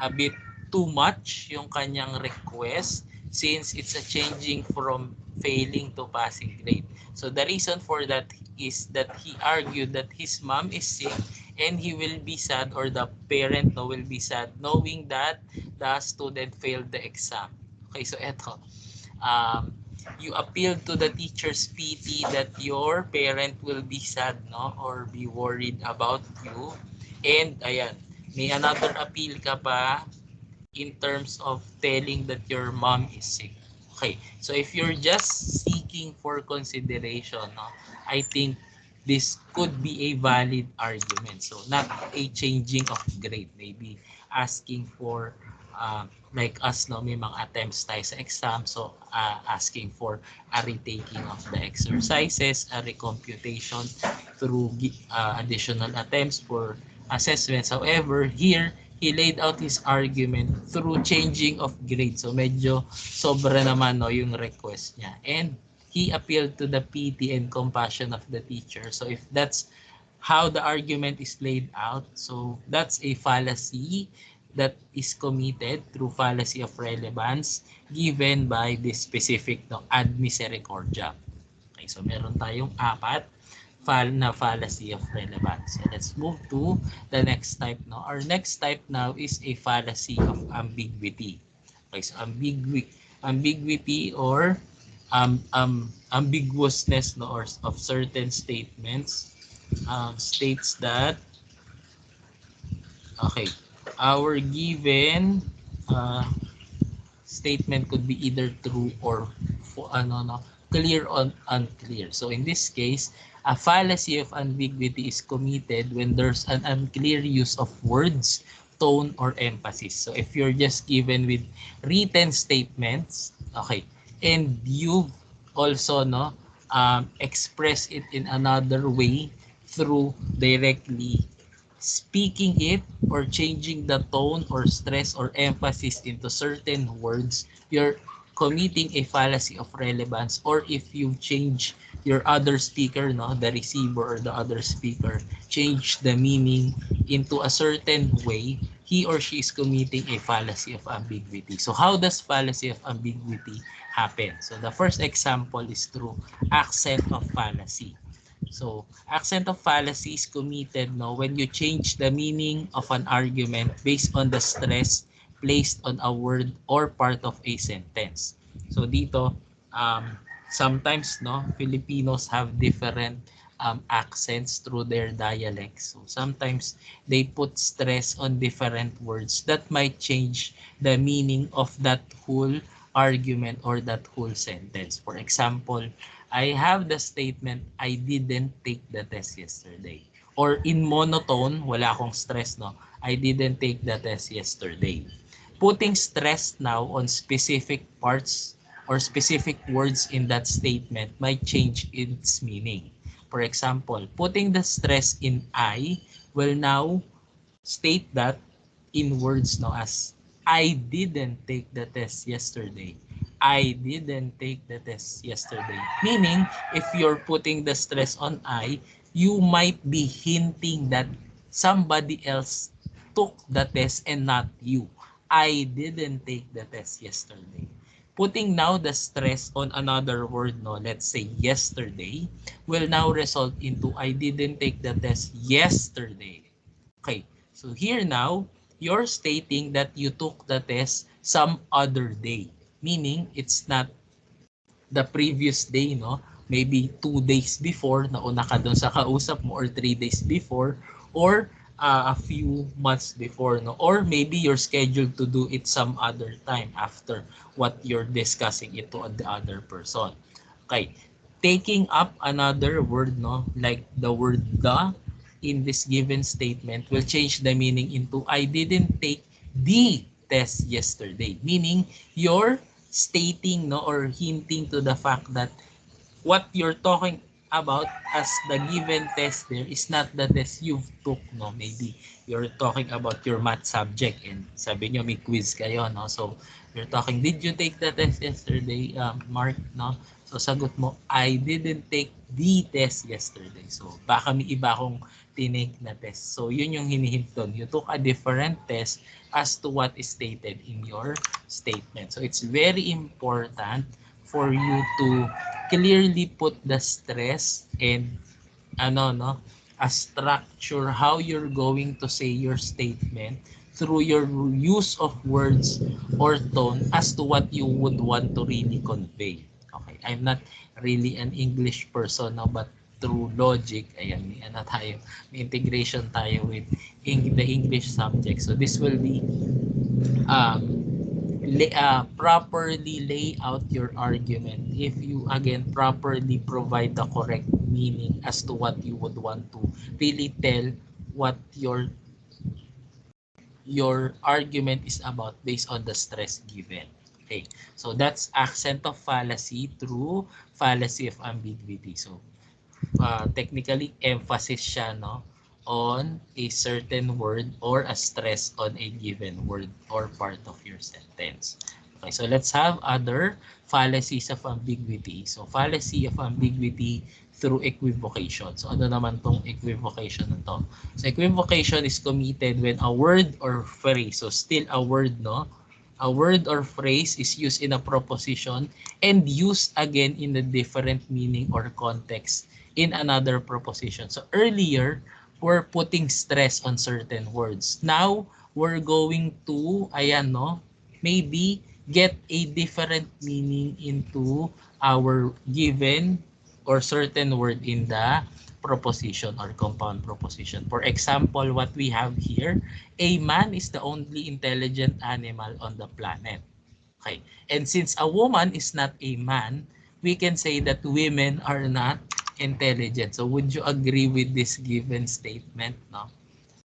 a bit too much yung kanyang request since it's a changing from failing to passing grade. So the reason for that is that he argued that his mom is sick and he will be sad, or the parent no will be sad knowing that the student failed the exam. Okay, so eto. Um, you appeal to the teacher's pity that your parent will be sad, no, or be worried about you. And ayan, may another appeal ka pa in terms of telling that your mom is sick. Okay, so if you're just seeking for consideration, no, I think this could be a valid argument. So not a changing of grade, maybe asking for like us, no, may mga attempts tayo sa exam, so asking for a retaking of the exercises, a recomputation through additional attempts for assessments. However, here he laid out his argument through changing of grade. So medyo sobra naman, no, yung request niya. And he appealed to the pity and compassion of the teacher. So if that's how the argument is laid out, so that's a fallacy that is committed through fallacy of relevance given by this specific, no, ad misericordia. Okay, so meron tayong apat na fallacy of relevance. So let's move to the next type. No? Our next type now is a fallacy of ambiguity. Okay, so ambiguity or ambiguousness, no, or of certain statements states that, okay, our given uh, statement could be either true or clear or unclear. So in this case, a fallacy of ambiguity is committed when there's an unclear use of words, tone, or emphasis. So if you're just given with written statements, okay, and you've also, no, express it in another way through directly speaking it or changing the tone or stress or emphasis into certain words, you're committing a fallacy of relevance. Or if you change your other speaker, no, the receiver or the other speaker, change the meaning into a certain way, he or she is committing a fallacy of ambiguity. So how does fallacy of ambiguity happen? So the first example is through accent of fallacy. So, accent of fallacy is committed, no, when you change the meaning of an argument based on the stress placed on a word or part of a sentence. So dito, sometimes, no, Filipinos have different accents through their dialects. So sometimes they put stress on different words that might change the meaning of that whole argument or that whole sentence. For example, I have the statement, I didn't take the test yesterday. Or in monotone, wala akong stress, no? I didn't take the test yesterday. Putting stress now on specific parts or specific words in that statement might change its meaning. For example, putting the stress in I will now state that in words, no, as I didn't take the test yesterday. I didn't take the test yesterday. Meaning, if you're putting the stress on I, you might be hinting that somebody else took the test and not you. I didn't take the test yesterday. Putting now the stress on another word, no, let's say yesterday, will now result into I didn't take the test yesterday. Okay, so here now, you're stating that you took the test some other day. Meaning, it's not the previous day, no? Maybe 2 days before, nauna ka doon sa kausap mo, or 3 days before, or a few months before, no? Or maybe you're scheduled to do it some other time after what you're discussing it to the other person. Okay, taking up another word, no? Like the word the in this given statement will change the meaning into I didn't take the test yesterday. Meaning, you're stating, no, or hinting to the fact that what you're talking about as the given test there is not the test you've took, no. Maybe you're talking about your math subject and sabi nyo may quiz kayo, no. So you're talking, did you take the test yesterday, Mark, no? So sagot mo, I didn't take the test yesterday. So baka may iba akong tinake na test. So yun yung hinihint doon. You took a different test as to what is stated in your statement. So it's very important for you to clearly put the stress and a structure how you're going to say your statement through your use of words or tone as to what you would want to really convey. Okay, I'm not really an English person, no, but through logic, ayan, may integration tayo with the English subject. So this will be um, properly lay out your argument, if you again properly provide the correct meaning as to what you would want to really tell what your argument is about based on the stress given. Okay, so that's accent of fallacy through fallacy of ambiguity. So technically emphasis siya, no, on a certain word or a stress on a given word or part of your sentence. Okay, so let's have other fallacies of ambiguity. So fallacy of ambiguity through equivocation. So ano naman tong equivocation na to? So equivocation is committed when a word or phrase, so still a word, no, a word or phrase is used in a proposition and used again in a different meaning or context in another proposition. So earlier, we're putting stress on certain words. Now, we're going to, ayan, no, maybe get a different meaning into our given or certain word in the proposition or compound proposition. For example, what we have here, a man is the only intelligent animal on the planet. Okay. And since a woman is not a man, we can say that women are not intelligent. So would you agree with this given statement, no?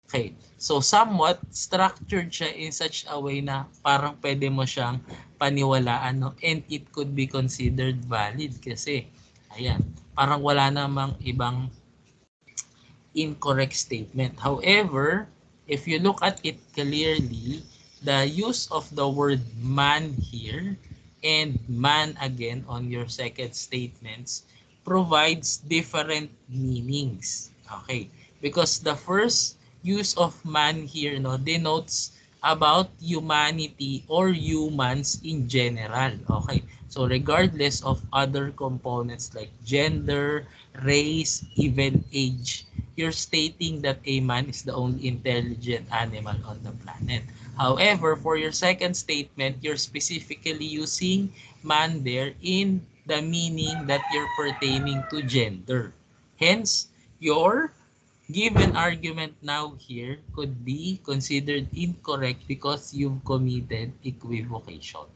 Okay. So somewhat structured siya in such a way na parang pwede mo siyang paniwalaan, no? And it could be considered valid kasi ayan, parang wala namang ibang incorrect statement. However, if you look at it clearly, the use of the word man here and man again on your second statements provides different meanings. Okay, because the first use of man here, no, denotes about humanity or humans in general. Okay, so regardless of other components like gender, race, even age, you're stating that a man is the only intelligent animal on the planet. However, for your second statement, you're specifically using man there in the meaning that you're pertaining to gender. Hence, your given argument now here could be considered incorrect because you've committed equivocation.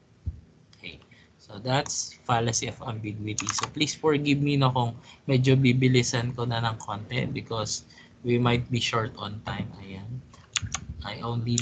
Okay. So that's fallacy of ambiguity. So please forgive me no kung medyo bibilisan ko na ng konti because we might be short on time. Ayan. I only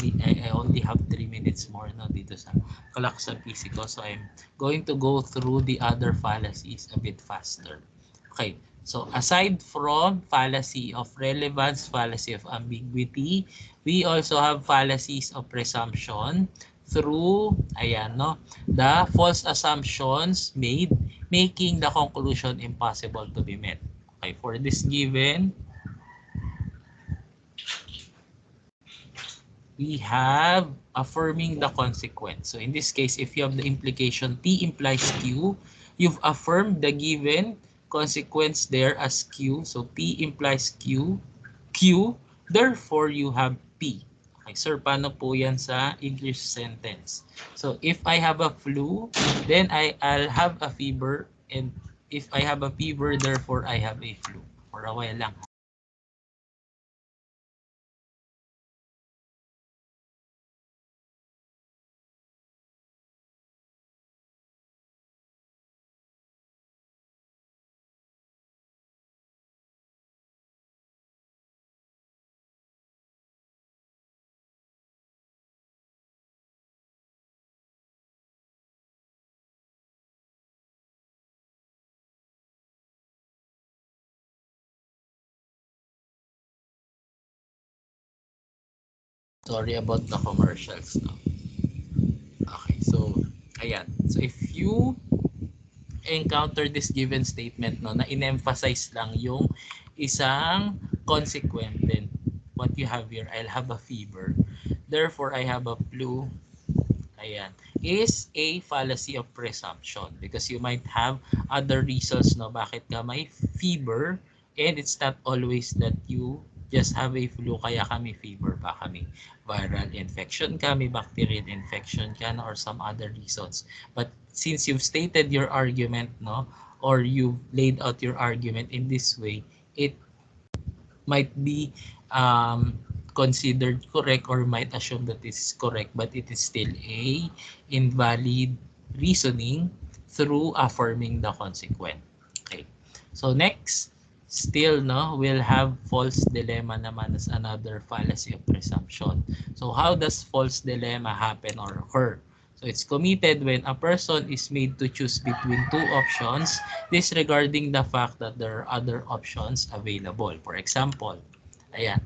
have 3 minutes more na dito sa clock sa PC ko. So I'm going to go through the other fallacies a bit faster. Okay. So aside from fallacy of relevance, fallacy of ambiguity, we also have fallacies of presumption through, ayan, no, the false assumptions made, making the conclusion impossible to be met. Okay, for this given, we have affirming the consequence. So in this case, if you have the implication P implies Q, you've affirmed the given consequence there as Q. So P implies Q, Q, therefore you have P. Okay, sir, paano po yan sa English sentence? So if I have a flu, then I'll have a fever, and if I have a fever, therefore I have a flu. Or a while lang. Sorry about the commercials. No? Okay, so ayan. So if you encounter this given statement, no, na in-emphasize lang yung isang consequent, then what you have here, I'll have a fever, therefore I have a flu, ayan, is a fallacy of presumption because you might have other reasons, no, bakit ka may fever, and it's not always that you just have a flu kaya kami fever, pa kami viral infection ka, may bacterial infection ka na, or some other reasons. But since you've stated your argument, no, or you've laid out your argument in this way, it might be um, considered correct or might assume that this is correct, but it is still a invalid reasoning through affirming the consequent. Okay. So next, still no, we'll have false dilemma naman as another fallacy of presumption. So how does false dilemma happen or occur? So it's committed when a person is made to choose between two options, disregarding the fact that there are other options available. For example, ayan,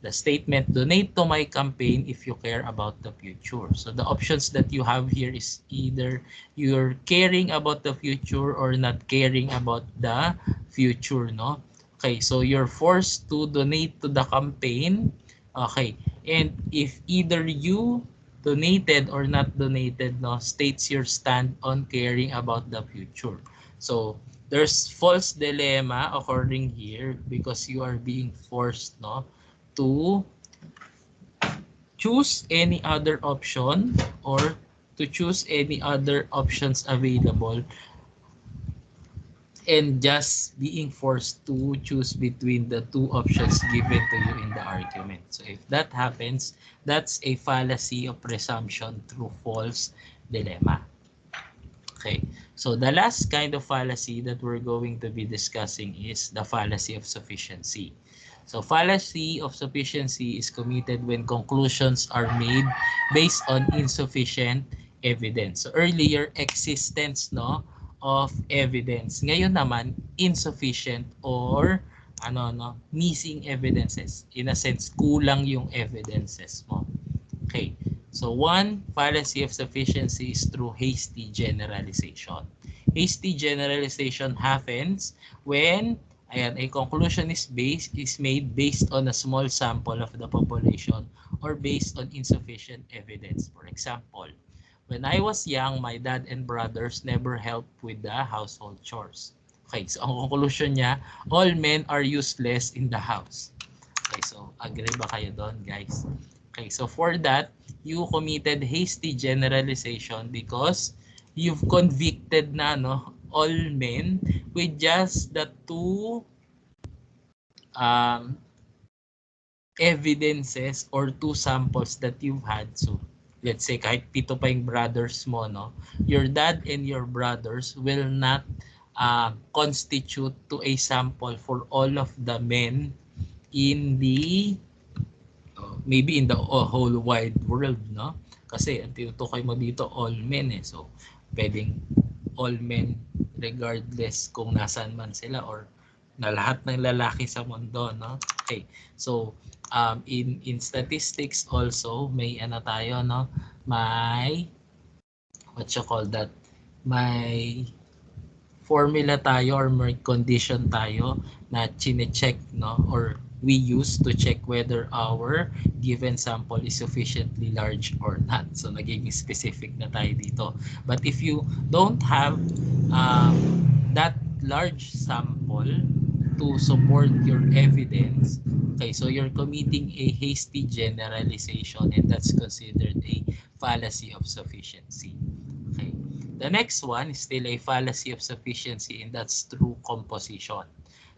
the statement, donate to my campaign if you care about the future. So the options that you have here is either you're caring about the future or not caring about the future, no? Okay, so you're forced to donate to the campaign. Okay, and if either you donated or not donated, no, states your stand on caring about the future. So there's false dilemma occurring here because you are being forced, no, to choose any other option or to choose any other options available, and just being forced to choose between the two options given to you in the argument. So if that happens, that's a fallacy of presumption through false dilemma. Okay, so the last kind of fallacy that we're going to be discussing is the fallacy of sufficiency. So fallacy of sufficiency is committed when conclusions are made based on insufficient evidence. So earlier, existence, no, of evidence. Ngayon naman, insufficient or missing evidences. In a sense, kulang yung evidences mo. Okay, so one fallacy of sufficiency is through hasty generalization. Hasty generalization happens when a conclusion is made based on a small sample of the population or based on insufficient evidence. For example, when I was young, my dad and brothers never helped with the household chores. Okay, so ang conclusion niya, all men are useless in the house. Okay, so agree ba kayo doon, guys? Okay, so for that, you committed hasty generalization because you've convicted na, no, all men with just the two um, evidences or two samples that you've had. So let's say kahit pito pa yung brothers mo, no, your dad and your brothers will not constitute to a sample for all of the men in the maybe in the whole wide world, no? Kasi ang tinutukoy mo dito all men eh. So pwedeng all men regardless kung nasaan man sila or na lahat ng lalaki sa mundo, no? Okay. So in statistics also may ano tayo, no? May what you call that? May formula tayo or may condition tayo na chine-check, no, or we use to check whether our given sample is sufficiently large or not. So naging specific na tayo dito. But if you don't have that large sample to support your evidence, okay, so you're committing a hasty generalization and that's considered a fallacy of sufficiency. Okay. The next one is still a fallacy of sufficiency, and that's through composition.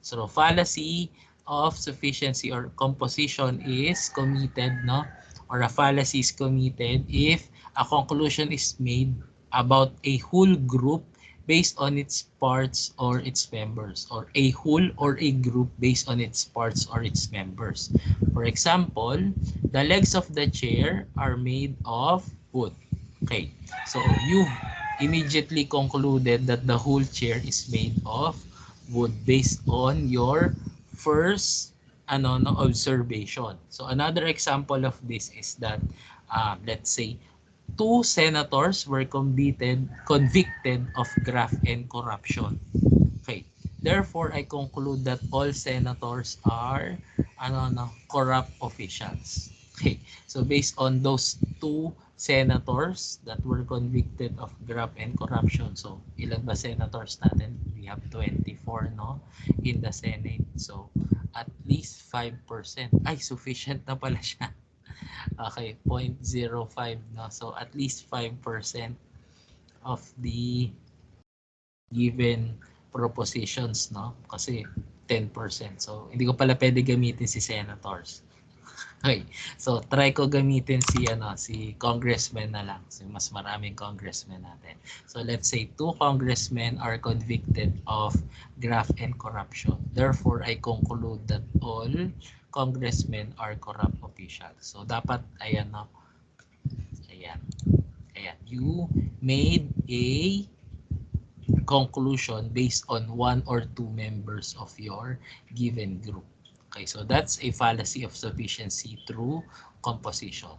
So fallacy of sufficiency or composition is committed, no? Or a fallacy is committed if a conclusion is made about a whole group based on its parts or its members, or a whole or a group based on its parts or its members. For example, the legs of the chair are made of wood. Okay, so you immediately concluded that the whole chair is made of wood based on your first observation. So another example of this is that let's say two senators were convicted of graft and corruption. Okay. Therefore, I conclude that all senators are corrupt officials. Okay. So based on those two senators that were convicted of graft and corruption. So ilan ba senators natin? We have 24, no, in the Senate. So at least 5%. Ay, sufficient na pala siya. Okay, 0.05, no. So at least 5% of the given propositions, no? Kasi 10%. So, hindi ko pala pwede gamitin si senators. Okay. So try ko gamitin si congressman na lang. So mas maraming congressman natin. So let's say two congressmen are convicted of graft and corruption. Therefore, I conclude that all congressmen are corrupt officials. So dapat ayan no. Ayan. Ayan. You made a conclusion based on one or two members of your given group. Okay, so that's a fallacy of sufficiency through composition.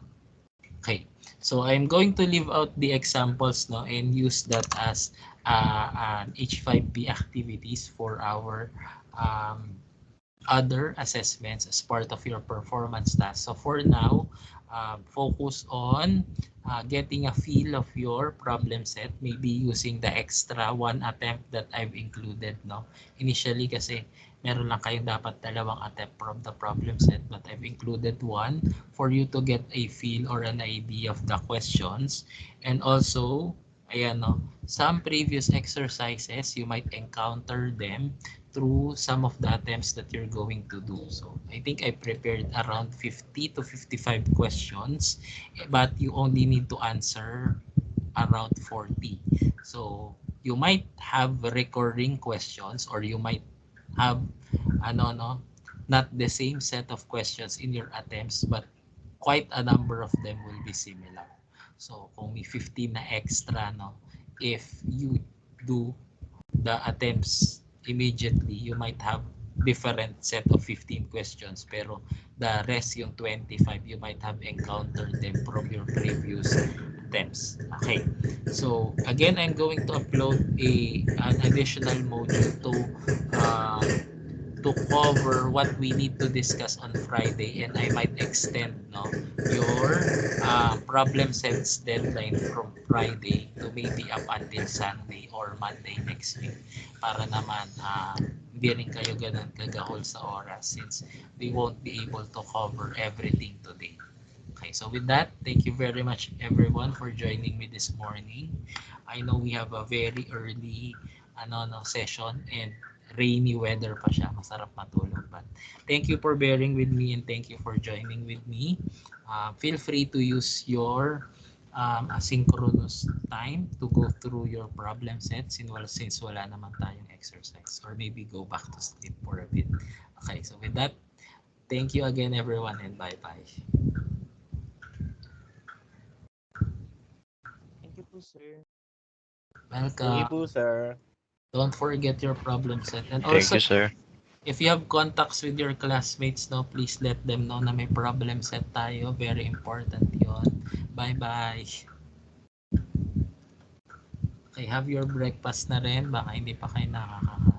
Okay, so I'm going to leave out the examples no and use that as an H5P activities for our um, other assessments as part of your performance task. So for now, focus on getting a feel of your problem set, maybe using the extra one attempt that I've included. No? Initially kasi meron lang kayong dapat dalawang attempt from the problem set, but I've included one for you to get a feel or an idea of the questions. And also, ayan no, some previous exercises, you might encounter them through some of the attempts that you're going to do. So I think I prepared around 50 to 55 questions, but you only need to answer around 40. So you might have recurring questions or you might have no, not the same set of questions in your attempts, but quite a number of them will be similar. So kung may 15 na extra, no, if you do the attempts immediately, you might have different set of 15 questions, pero the rest, yung 25, you might have encountered them from your previous attempts. Okay, so again, I'm going to upload an additional module uh, to cover what we need to discuss on Friday, and I might extend no your problem sets deadline from Friday to maybe up until Sunday or Monday next week para naman hindi rin kayo ganun kagahol sa oras since we won't be able to cover everything today. Okay, so with that, thank you very much everyone for joining me this morning. I know we have a very early no, session and rainy weather pa siya. Masarap matulog. But thank you for bearing with me and thank you for joining with me. Feel free to use your asynchronous time to go through your problem sets since wala naman tayong exercise or maybe go back to sleep for a bit. Okay, so with that, thank you again everyone and bye-bye. Thank you po, sir. Thank you Welcome. po, sir. Don't forget your problem set. And Thank also, you, sir. if you have contacts with your classmates, no, please let them know na may problem set tayo. Very important yon. Bye-bye. Okay, have your breakfast na rin. Baka hindi pa kayo nakakakain.